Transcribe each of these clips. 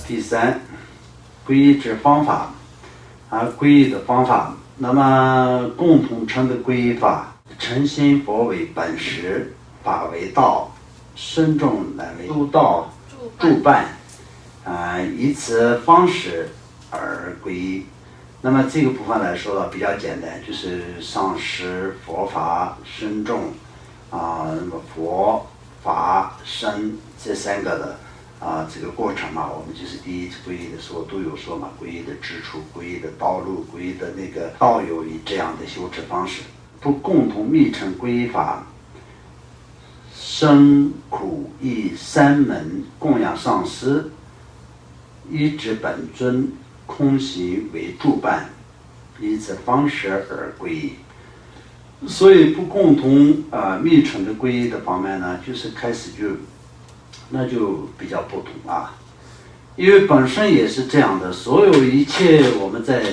第三，皈依之方法皈依的方法，那么共同称的皈依法，诚心佛为本实，法为道，身众乃为诸道助伴，以此方式而皈依。那么这个部分来说呢，比较简单，就是上师、佛法、身众那么佛法身这三个的这个过程嘛，我们就是第一次皈依的时候都有说嘛，皈依的之处、皈依的道路、皈依的那个道友以这样的修持方式，不共同密乘皈依法，生苦役三门供养上师，依止本尊，空行为助伴，以此方式而皈依。所以不共同密乘的皈依的方面呢，就是开始那就比较不同因为本身也是这样的，所有一切我们在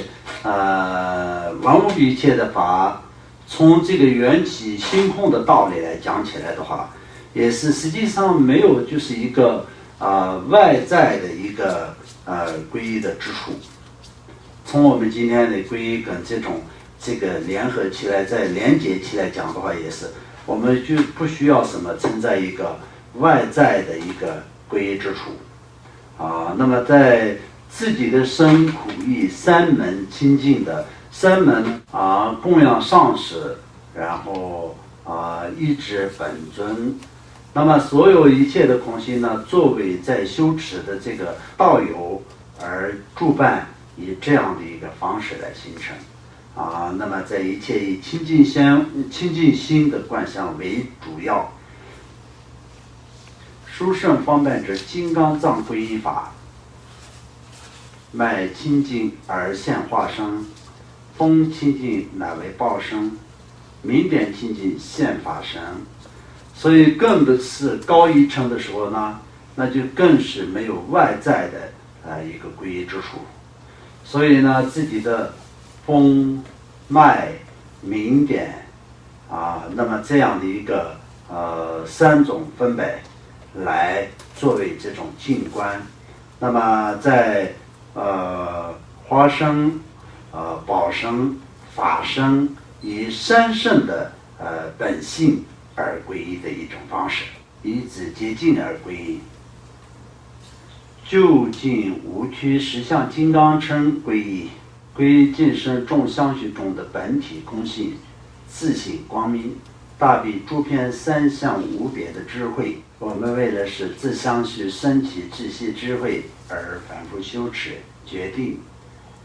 玩物一切的法，从这个缘起性空的道理来讲起来的话，也是实际上没有就是一个外在的一个皈依的之处。从我们今天的皈依跟这个联合起来，再连接起来讲的话，也是我们就不需要什么存在一个外在的一个皈依之处那么在自己的身苦役三门清净的三门供养上师，然后依止本尊，那么所有一切的空性呢，作为在修持的这个道友而助伴，以这样的一个方式来形成那么在一切以清净心的观想为主要。殊胜方便之金刚藏皈依法，脉清净而现化生，风清净乃为报生，明点清净现法身。所以更的是高一乘的时候呢，那就更是没有外在的一个皈依之处。所以呢，自己的风脉明点那么这样的一个三种分别来作为这种静观。那么在花生、宝生、法生以三圣的本性而皈依的一种方式，以此接近而皈依。究竟无屈实相金刚称皈依，皈依净身众相续中的本体空性，自性光明，大比诸遍三相无别的智慧。我们为了使自相续升起智系智慧而反复修持，决定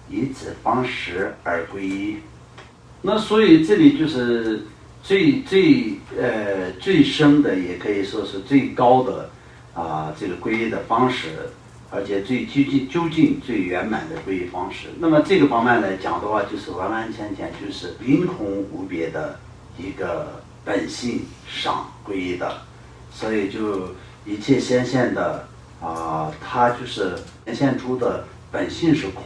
以此方式而皈依。那所以这里就是最深的，也可以说是最高的这个皈依的方式，而且最究竟最圆满的皈依方式。那么这个方面来讲的话，就是完完全全就是凌空无别的一个本性上皈依的。所以就一切显现的它就是显现出的本性是空，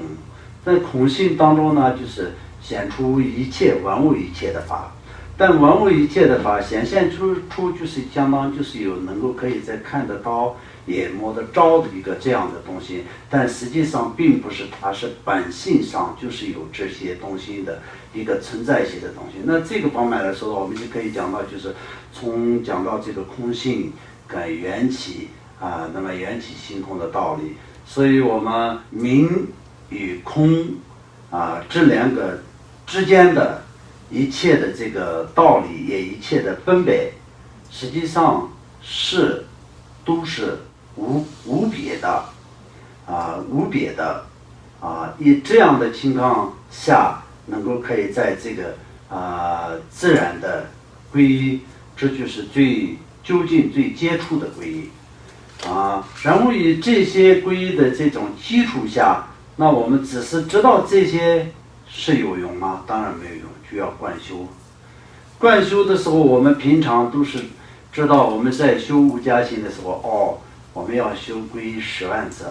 在空性当中呢，就是显出一切万物一切的法。但万物一切的法显现出就是相当就是有能够可以再看得到也摸得着的一个这样的东西，但实际上并不是，它是本性上就是有这些东西的一个存在性的东西。那这个方面来说，我们就可以讲到，就是从讲到这个空性跟缘起那么缘起性空的道理。所以我们明与空这两个之间的一切的这个道理，也一切的分别，实际上都是无别的无别的以这样的情况下，能够可以在这个自然的皈依，这就是最究竟最接触的皈依然后以这些皈依的这种基础下，那我们只是知道这些是有用吗？当然没有用，就要贯修。贯修的时候，我们平常都是知道，我们在修无家行的时候我们要修皈依10万次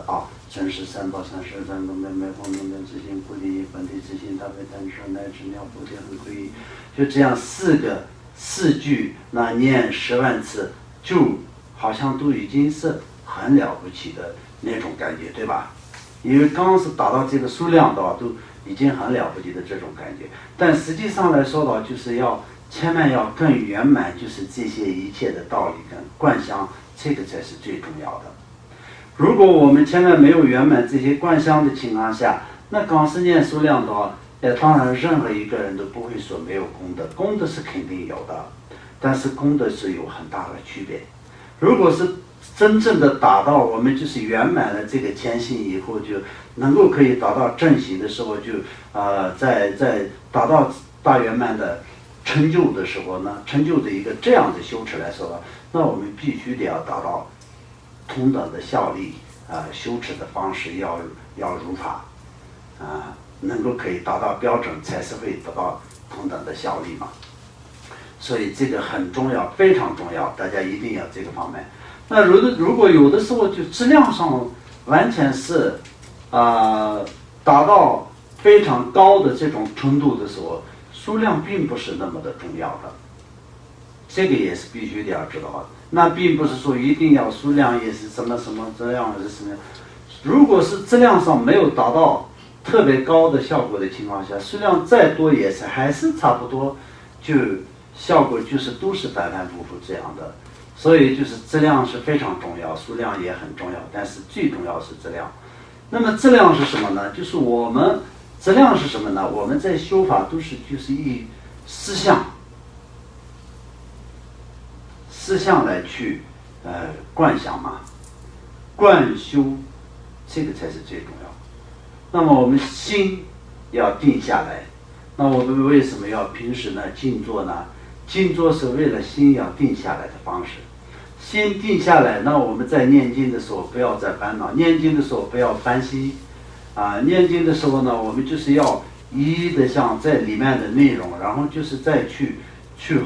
真实三宝三十三东南风明灯自信菩提本体自信大悲单生乃至妙菩提恒皈依，就这样四句，那念10万次，就好像都已经是很了不起的那种感觉，对吧？因为刚是达到这个数量的话，都已经很了不起的这种感觉。但实际上来说的，就是千万要更圆满，就是这些一切的道理跟观想，这个才是最重要的。如果我们千万没有圆满这些观想的情况下，那刚是念数量的话，当然任何一个人都不会说没有功德，功德是肯定有的，但是功德是有很大的区别。如果是真正的达到我们就是圆满了这个前行以后，就能够可以达到正行的时候，就在达到大圆满的成就的时候呢，成就的一个这样的修持来说，那我们必须得要达到同等的效力修持的方式要如法能够可以达到标准，才是会得到同等的效力嘛。所以这个很重要，非常重要，大家一定要这个方面。那如果有的时候就质量上完全是达到非常高的这种程度的时候，数量并不是那么的重要的，这个也是必须得要知道的。那并不是说一定要数量也是什么什么这样是什么样。如果是质量上没有达到特别高的效果的情况下，数量再多也是还是差不多，就效果就是都是反反复复这样的。所以就是质量是非常重要，数量也很重要，但是最重要是质量。那么质量是什么呢？就是我们质量是什么呢？我们在修法都是就是以思想来去观想嘛，观修，这个才是最重要。那么我们心要定下来，那我们为什么要平时呢静坐呢？静坐是为了心要定下来的方式。心定下来，那我们在念经的时候不要再烦恼，念经的时候不要烦心念经的时候呢，我们就是要一一的像在里面的内容，然后就是再去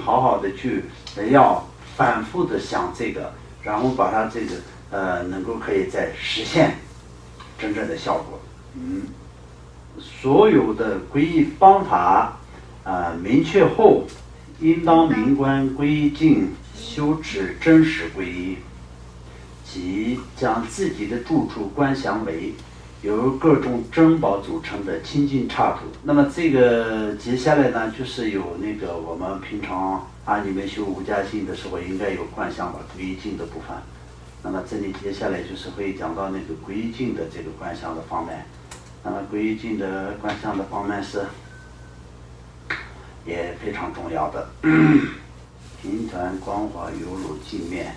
好好的去要反复的想这个，然后把它这个能够可以再实现真正的效果。所有的皈依方法明确后，应当明观皈依境，修持真实皈依，即将自己的住处观想为由各种珍宝组成的清净刹土。那么这个接下来呢，就是有那个我们平常你们修无家性的时候应该有观想吧皈依境的部分。那么这里接下来就是会讲到那个皈依境的这个观想的方面。那么皈依境的观想的方面是也非常重要的。平团光滑犹如镜面，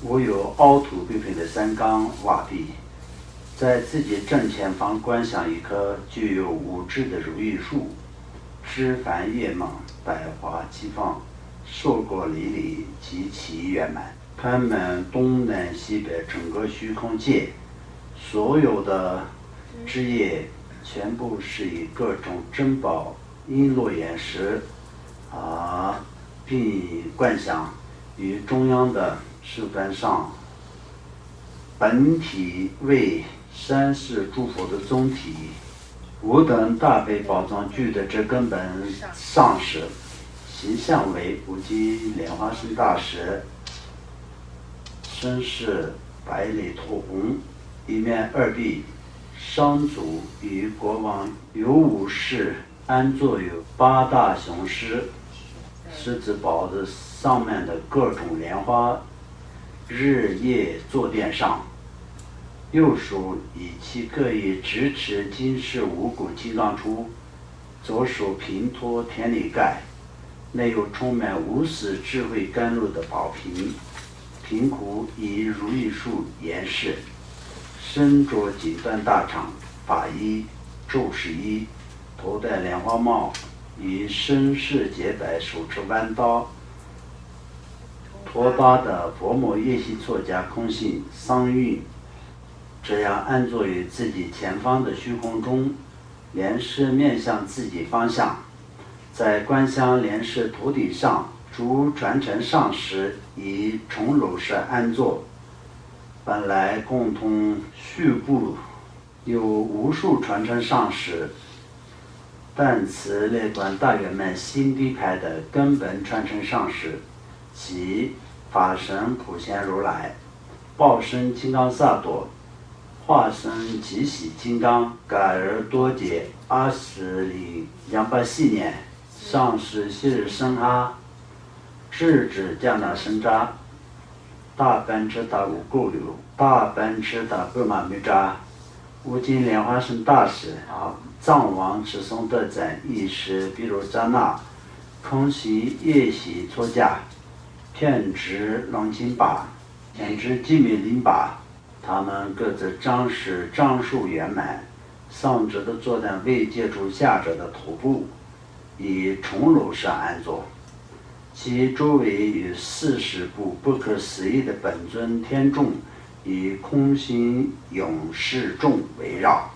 无有凹凸不平的山冈瓦壁，在自己正前方观想一棵具有五枝的如意树，枝繁叶茂，百花齐放，硕果累累，极其圆满，攀满东南西北整个虚空界，所有的枝叶全部是以各种珍宝璎珞岩石并观想于中央的树干上，本体为三世诸佛的总体，吾等大悲宝藏具的这根本上师，形象为无极莲花生大师，身是百里驼红，一面二臂上足与国王有武士安坐有八大雄狮，狮子宝的上面的各种莲花日夜坐殿上，右手以其各以直持金饰五谷金刚杵，左手平托天理盖，内有充满无始智慧甘露的宝瓶，瓶壶以如意树严饰，身着锦缎大氅法衣昼饰衣，头戴莲花帽，以身饰洁白，手持弯刀，托搭的佛摩耶系错家空性桑运，这样安坐于自己前方的虚空中，莲师面向自己方向，在观想莲师头顶上，诸传承上师以重楼式安坐。本来共同序部有无数传承上师，但此列观大圆满心地派的根本传承上师，即法身普贤如来、报身金刚萨埵、化化身极喜金刚，改而多劫20里284年，上师昔日生哈，智指迦那生扎，大班智达无垢流，大班智达布玛密扎，无尽莲花生大师啊，藏王持松德赞一时比如扎那，空袭夜袭错驾，偏执朗金巴，偏执基米林巴，他们各自张实张数圆满，上者的坐在未接触下者的头部，以重楼式安坐，其周围有40部不可思议的本尊天众，以空心勇士众围绕。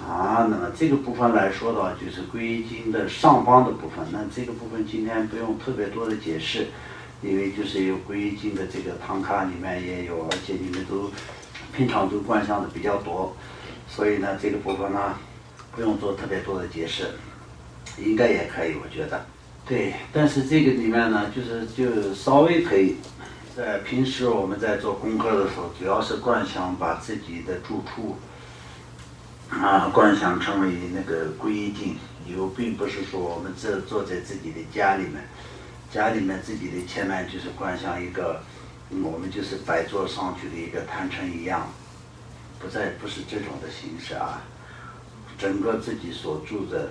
那么这个部分来说的话，就是皈依经的上方的部分。那这个部分今天不用特别多的解释，因为就是有皈依经的这个唐卡里面也有，而且你们都平常都观想的比较多，所以呢这个部分呢不用做特别多的解释，应该也可以，我觉得。对，但是这个里面呢，就稍微可以，在平时我们在做功课的时候，主要是观想把自己的住处观想成为那个皈依境，并不是说我们坐在自己的家里面自己的前面就是观想一个，我们就是摆坐上去的一个坛城一样，不是这种的形式啊，整个自己所住的。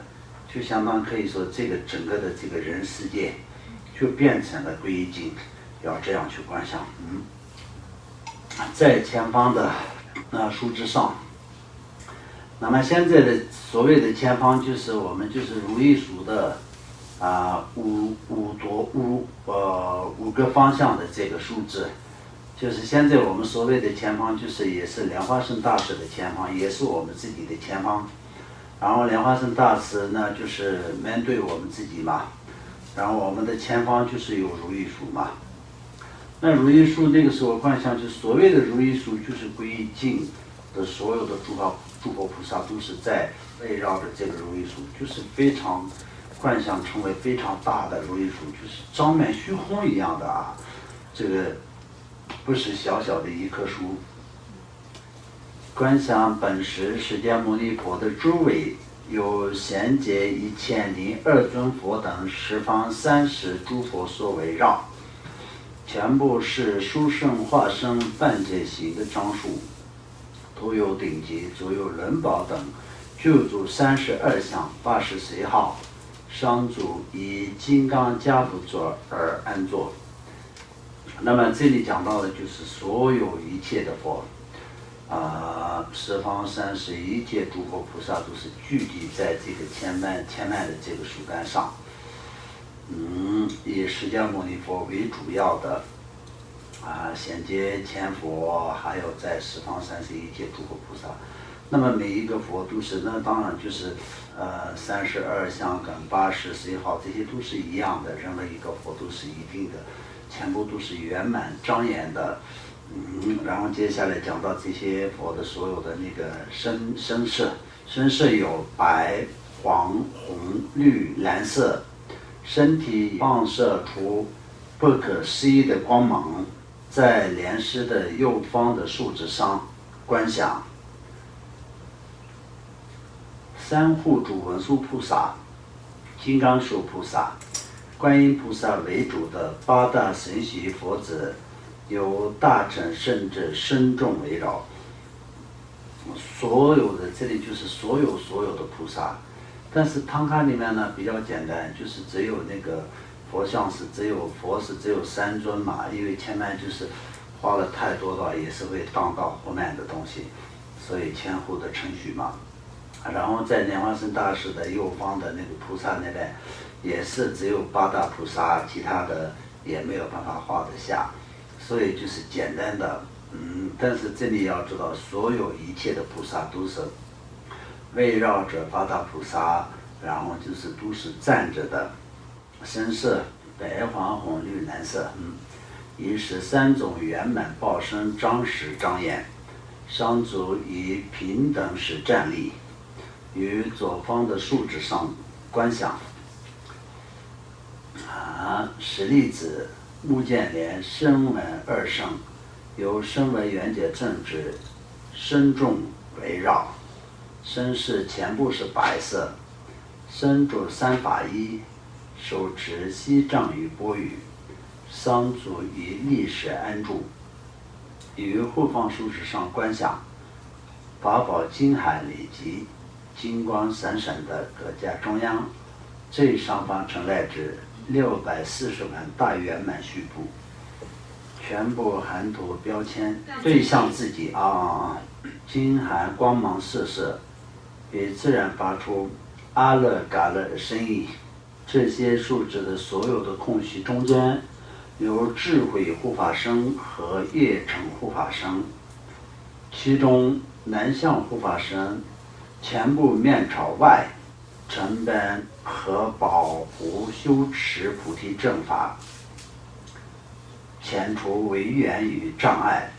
就相当可以说，这个整个的这个人世界，就变成了皈依境，要这样去观想。在前方的树枝上，那么现在的所谓的前方，就是我们就是如意数的五个方向的这个数字，就是现在我们所谓的前方，就是也是莲花生大师的前方，也是我们自己的前方。然后莲花生大师呢，就是面对我们自己嘛，然后我们的前方就是有如意树嘛。那如意树那个时候观想，就所谓的如意树，就是皈依境的所有的诸佛菩萨都是在围绕着这个如意树，就是非常观想成为非常大的如意树，就是张面虚空一样的啊，这个不是小小的一棵树。观想本师释迦牟尼佛的诸位有贤劫1002尊佛等十方30诸佛所围绕，全部是殊胜化身半解形的张数，头有顶级，左右轮宝等，具足32相80随号，上足以金刚加辅座而安坐。那么这里讲到的就是所有一切的佛。十方31界诸佛菩萨都是聚集在这个前面的这个树干上，以释迦牟尼佛为主要的显阶前佛，还有在十方31界诸佛菩萨。那么每一个佛都是，那当然就是32相跟80随号，这些都是一样的，任何一个佛都是一定的，全部都是圆满庄严的。然后接下来讲到这些佛的所有的那个身色有白、黄、红、绿、蓝色，身体放射出不可思议的光芒，在莲师的右方的树枝上观想。三护主文殊菩萨、金刚手菩萨、观音菩萨为主的8大神悉佛子，由大乘圣者身众围绕，所有的这里就是所有的菩萨。但是唐卡里面呢比较简单，就是只有那个佛像是只有3尊嘛，因为前面就是花了太多的话，也是会当到后面的东西，所以前后的程序嘛。然后在莲花生大师的右方的那个菩萨那边，也是只有8大菩萨，其他的也没有办法画得下。所以就是简单的，但是这里要知道，所有一切的菩萨都是围绕着8大菩萨，然后都是站着的，身色白、黄、红、绿、蓝色，以13种圆满报身张实张严，上足以平等时站立，于左方的树枝上观想。舍利子、目犍连、声闻2圣，由声闻缘觉正知身众围绕，身饰全部是白色，身着三法衣，手持锡杖与钵盂，桑足以立石安住，于护放书纸上观想，法宝金海累积，金光闪闪的阁架中央，最上方陈列着640碗大圆满虚布，全部含涂标签，对向自己金函光芒四射，也自然发出阿勒嘎勒的声音。这些数字的所有的空隙中间，有智慧护法僧和业成护法僧，其中南向护法僧全部面朝外，承办和保护修持菩提正法，遣除违缘与障碍，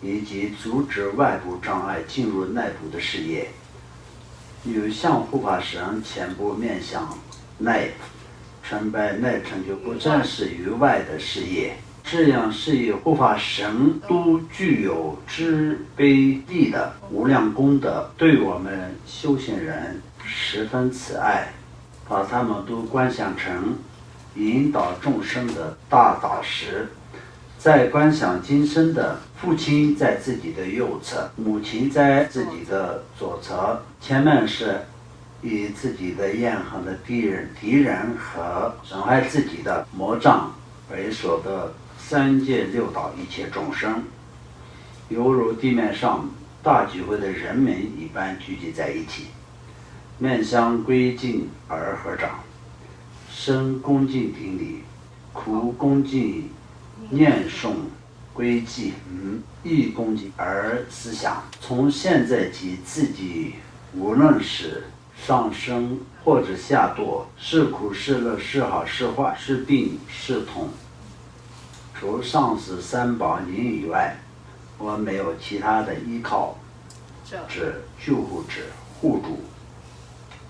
以及阻止外部障碍进入内部的事业。有向护法僧全部面向内，承办内成就不暂是于外的事业。这样事业护法神都具有知悲力的无量功德，对我们修行人十分慈爱，把他们都观想成引导众生的大导师。在观想今生的父亲在自己的右侧，母亲在自己的左侧，前面是以自己的怨恨的敌人和损害自己的魔障为所的三界六道一切众生，犹如地面上大聚会的人民一般聚集在一起，面相归敬而合掌，身恭敬顶礼，苦恭敬念诵归祭，亦恭敬而思想。从现在起，自己无论是上升或者下堕，是苦是乐，是好是坏，是病是痛，除上师三宝您以外，我没有其他的依靠之救护之护助，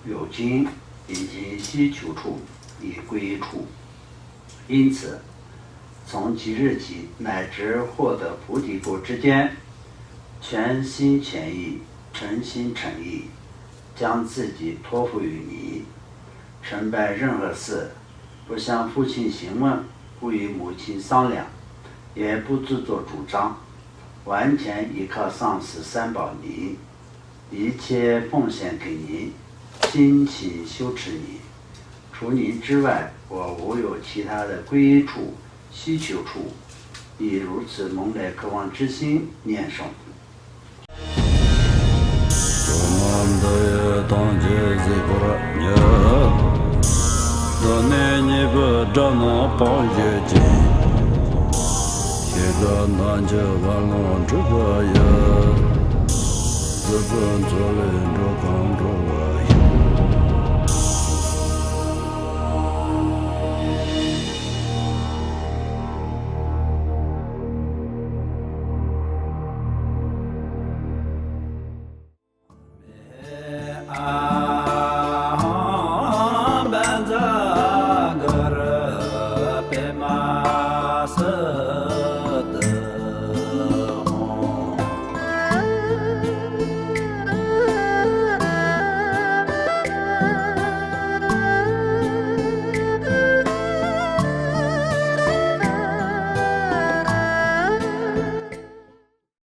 有经以及希求处以归处。因此从即日起乃至获得菩提果之间，全心全意诚心诚意将自己托付于你，承办任何事不向父亲询问，不与母亲商量，也不自作主张，完全依靠上师三宝您，一切奉献给您，精勤修持您。除您之外，我无有其他的皈依处、希求处，以如此猛烈渴望之心念诵。自尊作人着刚着